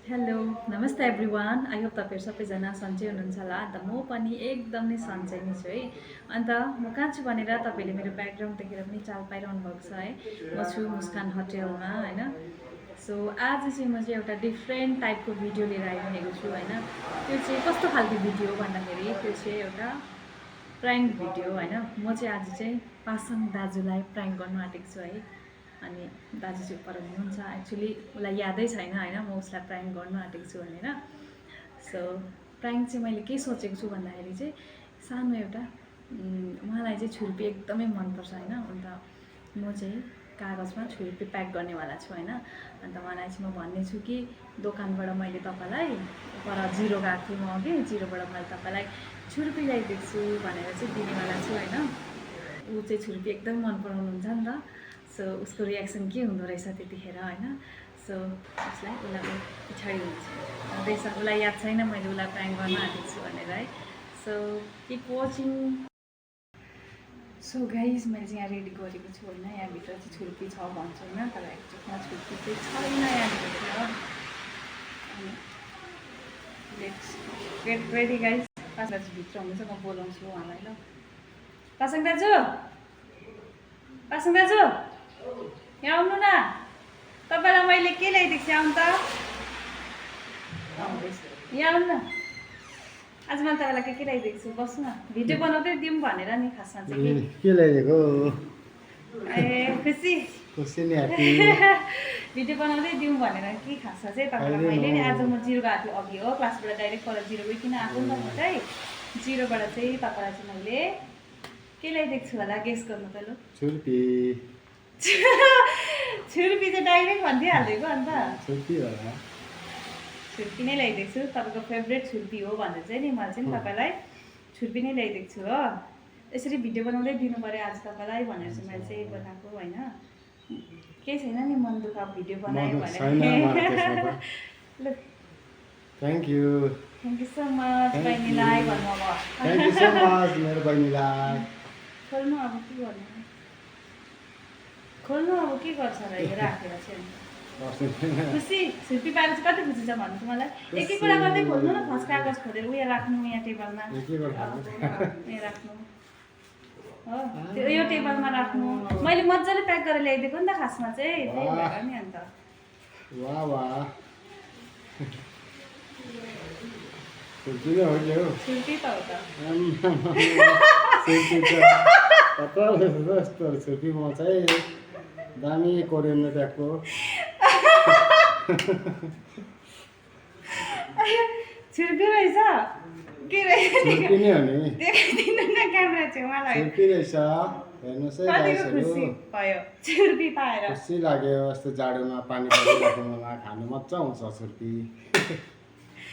Hello नमस्ते everyone. I hope तपाईँहरू सबैजना सन्चै हुनुहुन्छ होला। अन्त म पनि एकदम नै सन्चै नै छु है। अन्त म कहाँ छु भनेर तपाईँले मेरो ब्याकग्राउन्ड देखेर पनि चाल पाइरहनु भएको छ है। म छु मुस्कान होटेलमा होइन। सो आज चाहिँ म चाहिँ एउटा डिफ्रेन्ट टाइपको भिडियो लिएर आइरहेको छु होइन। त्यो चाहिँ कस्तो खालको भिडियो भन्दाखेरि त्यो चाहिँ एउटा प्राङ्क भिडियो होइन। म चाहिँ आज चाहिँ पासाङ दाजुलाई प्राङ्क गर्नु आँटेको छु है। अनि दाजु चाहिँ पर हुनुहुन्छ, एक्चुअली उसलाई यादै छैन होइन म उसलाई प्राङ्क गर्नु आँटेको छु भनेर। सो प्राङ्क चाहिँ मैले के सोचेको छु भन्दाखेरि चाहिँ सानो एउटा उहाँलाई चाहिँ छुर्पी एकदमै मनपर्छ होइन। अन्त म चाहिँ कागजमा छुर्पी प्याक गर्नेवाला छु होइन। अन्त उहाँलाई चाहिँ म भन्ने छु कि दोकानबाट मैले तपाईँलाई पर जिरो गएको थिएँ म अघि, जिरोबाट मैले तपाईँलाई छुर्पी ल्याइदिएको छु भनेर चाहिँ दिनेवाला छु होइन। ऊ चाहिँ छुर्पी एकदम मन पराउनुहुन्छ नि त। सो उसको रियाक्सन के हुँदो रहेछ त्यतिखेर होइन। सो उसलाई पछाडि हुँदैछ, उसलाई याद छैन मैले उसलाई प्राङ्क गर्न आँटेको छु भनेर है। So keep watching. So guys मैले चाहिँ यहाँ रेडी गरेको छु होइन। यहाँभित्र चाहिँ छुर्पी छ भन्छु होइन, तर एक्चुअलमा छुर्पी चाहिँ छैन यहाँभित्र। अनि let's get ready guys. Pasang दाजु भित्र हुनुहुन्छ, म बोलाउँछु उहाँलाई ल। पासाङ दाजु, पासाङ दाजु यहाँ आउनु न। तपाईँलाई मैले के ल्याइदिएको छु, आउनु त। यहाँ आउनु न। आज मैले तपाईँलाई के ल्याइदिएको छु, बस्नु न। भिडियो बनाउँदै दिउँ भनेर नि खासमा चाहिँ के ल्याइदिएको? ए खुसी खुसी नि ह्याप्पी। भिडियो बनाउँदै दिउँ भनेर कि खासमा चाहिँ तपाईँलाई मैले नि आज म जिरो गएको थिएँ अघि हो, क्लासबाट डाइरेक्ट पर जिरो गइकन आएको नि त म चाहिँ। जिरोबाट चाहिँ तपाईँलाई चाहिँ मैले के ल्याइदिएको छु होला, गेस गर्नु त लु। छुर्पी। छुर्पी चाहिँ डाइरेक्ट भनिदिइहालिदिएको अन्त। छुर्पी होला। छुर्पी नै ल्याइदिएको छु, तपाईँको फेभरेट छुर्पी हो भनेर चाहिँ नि मैले चाहिँ तपाईँलाई छुर्पी नै ल्याइदिएको छु हो। यसरी भिडियो बनाउँदै दिनु पऱ्यो आज तपाईँलाई भनेर चाहिँ मैले चाहिँ बनाएको होइन। केही छैन नि मन दुःख भिडियो बनायो भनेर। ल thank you. Thank you so much बहिनीलाई भन्नु अब। थ्याङ्क यू सो मच मेरो बहिनीलाई। खोल्नु अब के गर्नु, खोल्नु अब के गर्छ र यो राखेर चाहिँ। खुसी छुर्पी पाएर चाहिँ कति खुसी छ भन्नु त मलाई। एक एक कुरा गर्दै खोल्नु न, फर्स्ट कागज खोलेर उयो राख्नु यहाँ टेबलमा, यहाँ राख्नु हो, त्यो यो टेबलमा राख्नु। मैले मजाले प्याक गरेर ल्याइदिएको नि त खासमा चाहिँ, त्यही भएर नि अन्त। वाह वाह। छुर्पी नै हो क्या हो? छुर्पी त हो त। छुर्पी त कता यस्तो छुर्पी म चाहिँ दामी कोरियनमा ट्याकको। छुर्पी रहेछ के रहेछ? छुर्पी नै हो नि। देखाइदिनु न क्यामेरा चाहिँ मलाई। छुर्पी रहेछ, हेर्नुहोस् है गाइसहरू। खुसी भयो छुर्पी पाएर। खुसी लाग्यो यस्तो जाडोमा पानी परिराख्नुमा खानु मजा आउँछ छुर्पी।